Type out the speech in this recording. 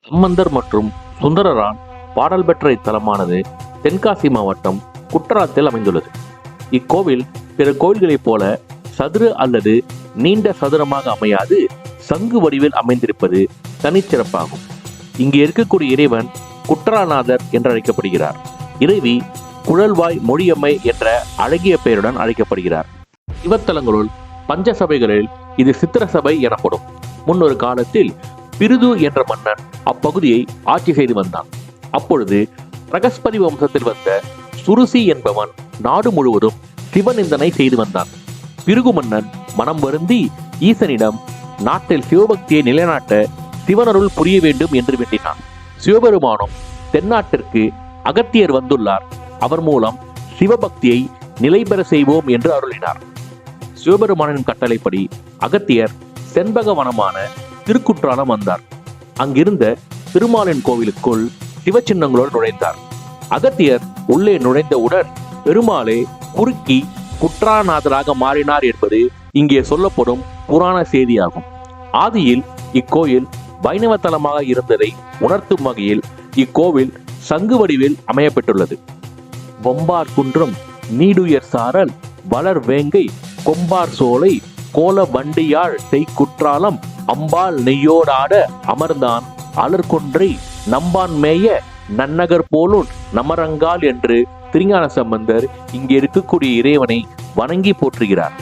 சம்பந்தர் மற்றும் சுந்தரரான் பாடல் பெற்ற இத்தலமானது தென்காசி மாவட்டம் குற்றாலத்தில் அமைந்துள்ளது. இக்கோவில் பிற கோயில்களைப் போல சதுர அல்லது நீண்ட சதுரமாக அமையாது சங்கு வடிவில் அமைந்திருப்பது தனிச்சிறப்பாகும். இங்கே இருக்கக்கூடிய இறைவன் குற்றாலநாதர் என்று அழைக்கப்படுகிறார். இறைவி குழல்வாய் மொழியம்மை என்ற அழகிய பெயருடன் அழைக்கப்படுகிறார். சிவத்தலங்களுள் பஞ்சசபைகளில் இது சித்திர சபை எனப்படும். முன்னொரு காலத்தில் பிருது என்ற மன்னன் அப்பகுதியை ஆட்சி செய்து வந்தான். அப்பொழுது பிரகஸ்பதி வம்சத்தில் வந்த சுருசி என்பவன் நாடு முழுவதும் சிவநிந்தனை செய்து வந்தான். பிருகு மன்னன் மனம் வருந்தி ஈசனிடம் நாட்டில் சிவபக்தியை நிலைநாட்ட சிவனருள் புரிய வேண்டும் என்று வேண்டினான். சிவபெருமானும் தென்னாட்டிற்கு அகத்தியர் வந்துள்ளார், அவர் மூலம் சிவபக்தியை நிலைபெற செய்வோம் என்று அருளினார். சிவபெருமானின் கட்டளைப்படி அகத்தியர் செண்பக வனமான திருக்குற்றாலம் வந்தார். அங்கிருந்த திருமாலின் கோவிலுக்குள் சிவச்சின்னங்களோடு நுழைந்தார். அகத்தியர் உள்ளே நுழைந்தவுடன் பெருமாளே குறுக்கி குற்றாலநாதராக மாறினார் என்பது இங்கே சொல்லப்படும் புராண செய்தியாகும். ஆதியில் இக்கோயில் வைணவ தலமாக இருந்ததை உணர்த்தும் வகையில் இக்கோவில் சங்கு வடிவில் அமையப்பெற்றுள்ளது. வம்பார் குன்றம் நீடுயர் சாரல் வளர் வேங்கை கொம்பார் சோலை கோல வண்டியாள் செய்குற்றாலம் அம்பாள் நெய்யோடாட அமர்ந்தான் அலர்கொன்றை நம்பான் மேய நன்னகர் போலும் நமரங்கால் என்று திருஞான சம்பந்தர் இங்கே இருக்கக்கூடிய இறைவனை வணங்கி போற்றுகிறார்.